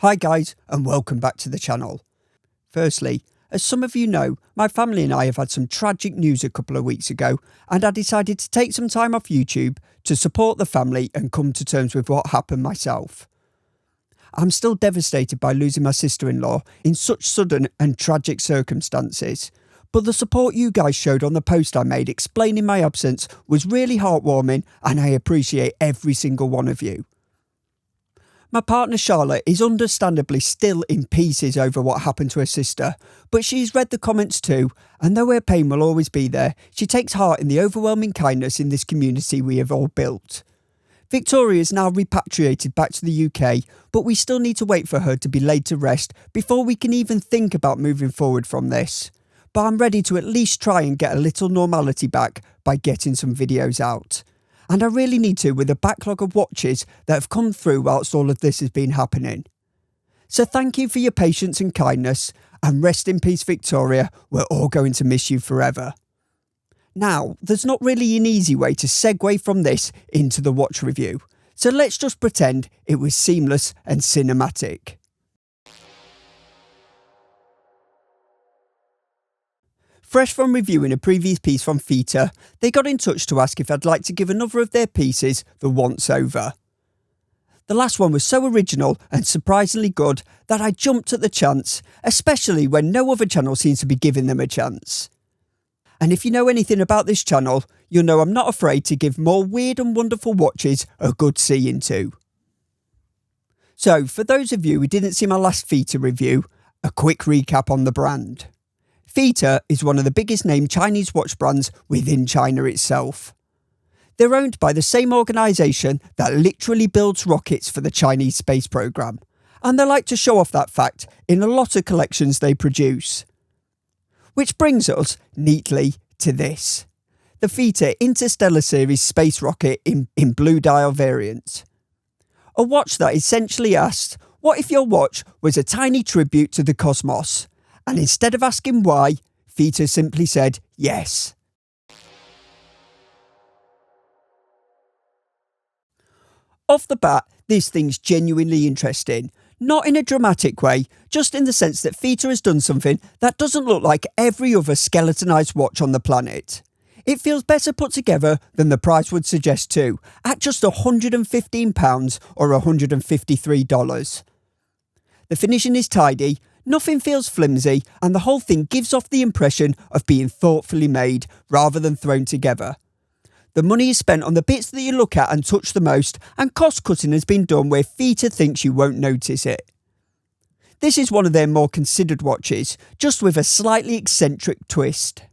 Hi guys, and welcome back to the channel. Firstly, as some of you know, my family and I have had some tragic news a couple of weeks ago, and I decided to take some time off YouTube to support the family and come to terms with what happened myself. I'm still devastated by losing my sister-in-law in such sudden and tragic circumstances, but the support you guys showed on the post I made explaining my absence was really heartwarming, and I appreciate every single one of you. My partner Charlotte is understandably still in pieces over what happened to her sister, but she's read the comments too, and though her pain will always be there, she takes heart in the overwhelming kindness in this community we have all built. Victoria is now repatriated back to the UK, but we still need to wait for her to be laid to rest before we can even think about moving forward from this. But I'm ready to at least try and get a little normality back by getting some videos out. And I really need to with a backlog of watches that have come through whilst all of this has been happening. So thank you for your patience and kindness, and rest in peace Victoria, we're all going to miss you forever. Now, there's not really an easy way to segue from this into the watch review, so let's just pretend it was seamless and cinematic. Fresh from reviewing a previous piece from FIYTA, they got in touch to ask if I'd like to give another of their pieces the once over. The last one was so original and surprisingly good that I jumped at the chance, especially when no other channel seems to be giving them a chance. And if you know anything about this channel, you'll know I'm not afraid to give more weird and wonderful watches a good see into. So, for those of you who didn't see my last FIYTA review, a quick recap on the brand. FIYTA is one of the biggest named Chinese watch brands within China itself. They're owned by the same organisation that literally builds rockets for the Chinese space programme, and they like to show off that fact in a lot of collections they produce. Which brings us, neatly, to this. The FIYTA Interstellar Series space rocket in blue dial variant. A watch that essentially asks, what if your watch was a tiny tribute to the cosmos? And instead of asking why, FIYTA simply said yes. Off the bat, this thing's genuinely interesting. Not in a dramatic way, just in the sense that FIYTA has done something that doesn't look like every other skeletonized watch on the planet. It feels better put together than the price would suggest too, at just £115 or $153. The finishing is tidy, nothing feels flimsy, and the whole thing gives off the impression of being thoughtfully made rather than thrown together. The money is spent on the bits that you look at and touch the most, and cost cutting has been done where FIYTA thinks you won't notice it. This is one of their more considered watches, just with a slightly eccentric twist.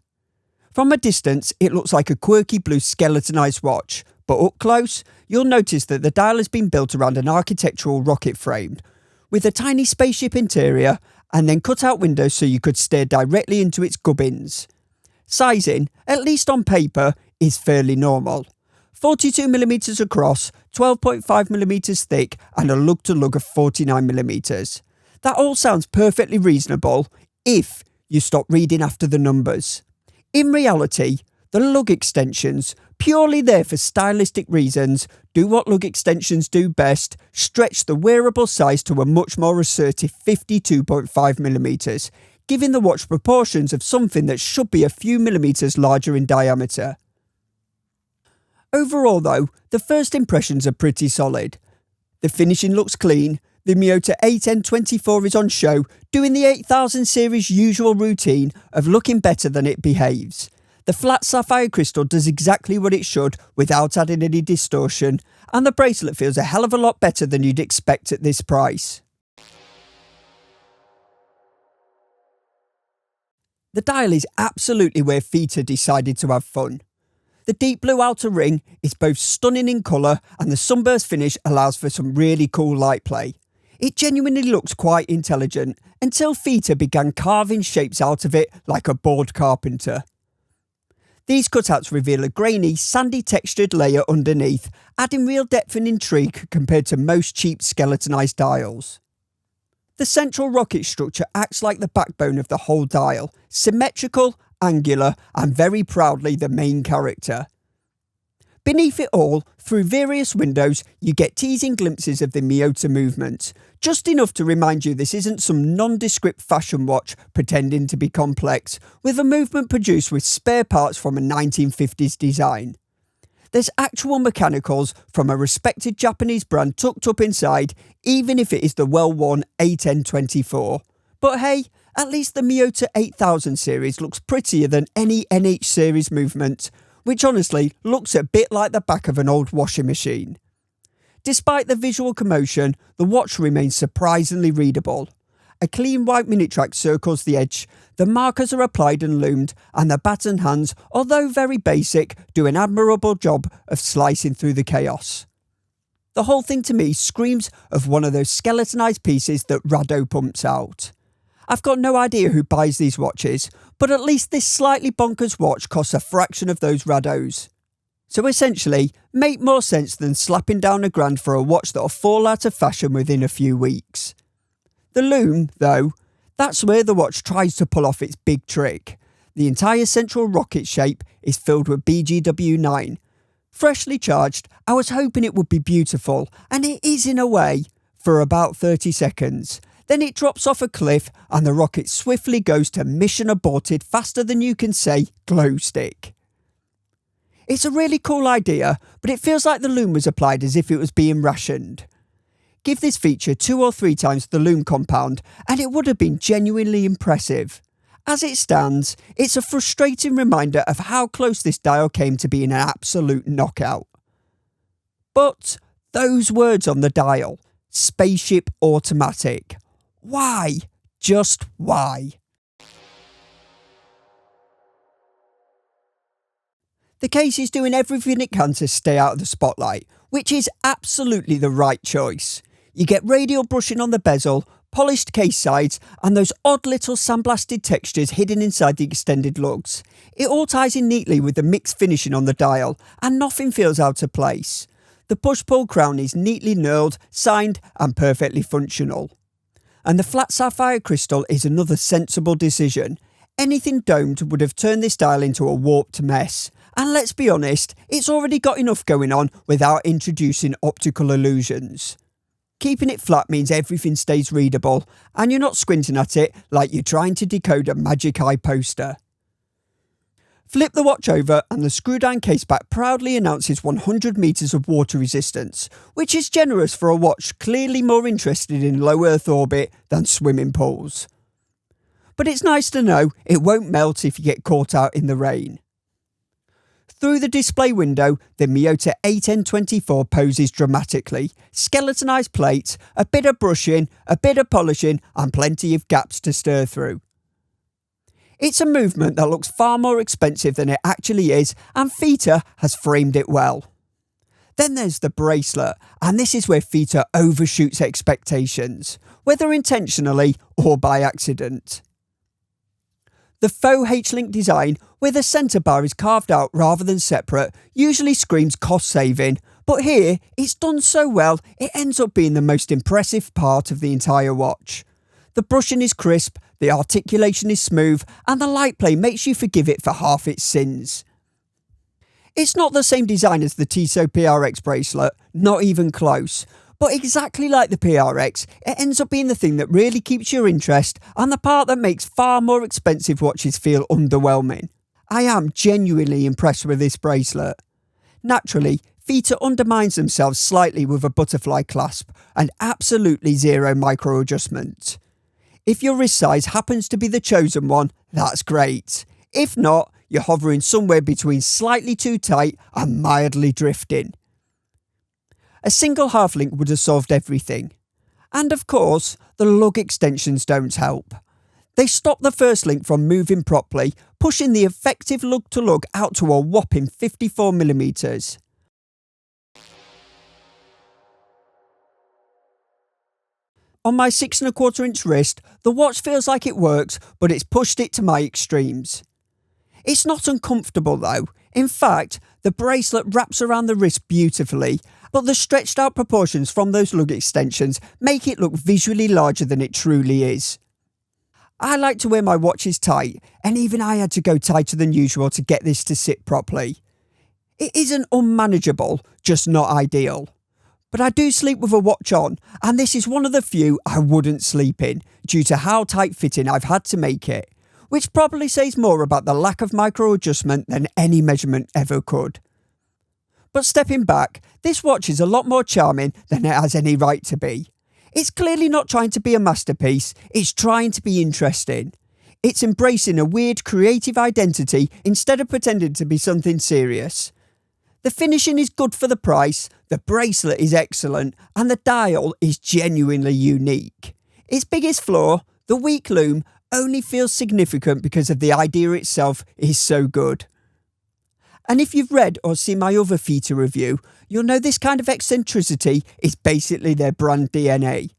From a distance, it looks like a quirky blue skeletonized watch, but up close, you'll notice that the dial has been built around an architectural rocket frame, with a tiny spaceship interior and then cut out windows so you could stare directly into its gubbins. Sizing, at least on paper, is fairly normal. 42mm across, 12.5mm thick, and a lug-to-lug of 49mm. That all sounds perfectly reasonable if you stop reading after the numbers. In reality, the lug extensions, purely there for stylistic reasons, do what lug extensions do best, stretch the wearable size to a much more assertive 52.5mm, giving the watch proportions of something that should be a few millimetres larger in diameter. Overall though, the first impressions are pretty solid. The finishing looks clean, the FIYTA A1024 is on show, doing the 8000 series usual routine of looking better than it behaves. The flat sapphire crystal does exactly what it should without adding any distortion, and the bracelet feels a hell of a lot better than you'd expect at this price. The dial is absolutely where FIYTA decided to have fun. The deep blue outer ring is both stunning in colour, and the sunburst finish allows for some really cool light play. It genuinely looks quite intelligent, until FIYTA began carving shapes out of it like a bored carpenter. These cutouts reveal a grainy, sandy textured layer underneath, adding real depth and intrigue compared to most cheap skeletonized dials. The central rocket structure acts like the backbone of the whole dial, symmetrical, angular, and very proudly the main character. Beneath it all, through various windows, you get teasing glimpses of the FIYTA movement, just enough to remind you this isn't some nondescript fashion watch pretending to be complex, with a movement produced with spare parts from a 1950s design. There's actual mechanicals from a respected Japanese brand tucked up inside, even if it is the well-worn A1024. But hey, at least the FIYTA 8000 series looks prettier than any NH series movement, which honestly looks a bit like the back of an old washing machine. Despite the visual commotion, the watch remains surprisingly readable. A clean white mini-track circles the edge, the markers are applied and loomed, and the baton hands, although very basic, do an admirable job of slicing through the chaos. The whole thing to me screams of one of those skeletonized pieces that Rado pumps out. I've got no idea who buys these watches, but at least this slightly bonkers watch costs a fraction of those Rados. So essentially, make more sense than slapping down $1,000 for a watch that'll fall out of fashion within a few weeks. The Lume, though, that's where the watch tries to pull off its big trick. The entire central rocket shape is filled with BGW9. Freshly charged, I was hoping it would be beautiful, and it is in a way, for about 30 seconds. Then it drops off a cliff and the rocket swiftly goes to mission aborted faster than you can say glow stick. It's a really cool idea, but it feels like the Lume was applied as if it was being rationed. Give this feature 2 or 3 times the Lume compound and it would have been genuinely impressive. As it stands, it's a frustrating reminder of how close this dial came to being an absolute knockout. But those words on the dial, Spaceship Automatic. Why? Just why? The case is doing everything it can to stay out of the spotlight, which is absolutely the right choice. You get radial brushing on the bezel, polished case sides, and those odd little sandblasted textures hidden inside the extended lugs. It all ties in neatly with the mixed finishing on the dial, and nothing feels out of place. The push-pull crown is neatly knurled, signed, and perfectly functional. And the flat sapphire crystal is another sensible decision. Anything domed would have turned this dial into a warped mess. And let's be honest, it's already got enough going on without introducing optical illusions. Keeping it flat means everything stays readable, and you're not squinting at it like you're trying to decode a Magic Eye poster. Flip the watch over and the screw-down caseback proudly announces 100 metres of water resistance, which is generous for a watch clearly more interested in low Earth orbit than swimming pools. But it's nice to know it won't melt if you get caught out in the rain. Through the display window, the FIYTA A1024 poses dramatically. Skeletonized plates, a bit of brushing, a bit of polishing, and plenty of gaps to stir through. It's a movement that looks far more expensive than it actually is, and FIYTA has framed it well. Then there's the bracelet, and this is where FIYTA overshoots expectations, whether intentionally or by accident. The faux H-link design, where the centre bar is carved out rather than separate, usually screams cost saving, but here it's done so well it ends up being the most impressive part of the entire watch. The brushing is crisp, the articulation is smooth, and the light play makes you forgive it for half its sins. It's not the same design as the Tissot PRX bracelet, not even close. But exactly like the PRX, it ends up being the thing that really keeps your interest and the part that makes far more expensive watches feel underwhelming. I am genuinely impressed with this bracelet. Naturally, FIYTA undermines themselves slightly with a butterfly clasp and absolutely zero micro adjustment. If your wrist size happens to be the chosen one, that's great. If not, you're hovering somewhere between slightly too tight and mildly drifting. A single half link would have solved everything. And of course, the lug extensions don't help. They stop the first link from moving properly, pushing the effective lug-to-lug out to a whopping 54mm. On my 6¼ wrist, the watch feels like it works, but it's pushed it to my extremes. It's not uncomfortable though. In fact, the bracelet wraps around the wrist beautifully, but the stretched out proportions from those lug extensions make it look visually larger than it truly is. I like to wear my watches tight, and even I had to go tighter than usual to get this to sit properly. It isn't unmanageable, just not ideal. But I do sleep with a watch on, and this is one of the few I wouldn't sleep in due to how tight fitting I've had to make it, which probably says more about the lack of micro adjustment than any measurement ever could. But stepping back, this watch is a lot more charming than it has any right to be. It's clearly not trying to be a masterpiece, it's trying to be interesting. It's embracing a weird creative identity instead of pretending to be something serious. The finishing is good for the price, the bracelet is excellent, and the dial is genuinely unique. Its biggest flaw, the weak lume, only feels significant because of the idea itself is so good. And if you've read or seen my other FIYTA review, you'll know this kind of eccentricity is basically their brand DNA.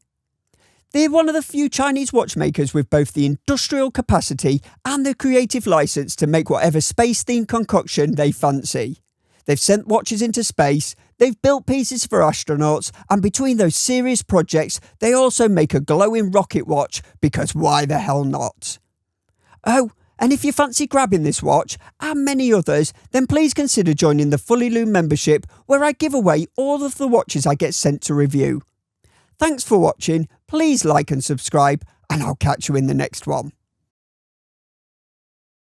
They're one of the few Chinese watchmakers with both the industrial capacity and the creative license to make whatever space-themed concoction they fancy. They've sent watches into space, they've built pieces for astronauts, and between those serious projects, they also make a glowing rocket watch, because why the hell not? Oh, and if you fancy grabbing this watch, and many others, then please consider joining the Fully Lume membership, where I give away all of the watches I get sent to review. Thanks for watching, please like and subscribe, and I'll catch you in the next one.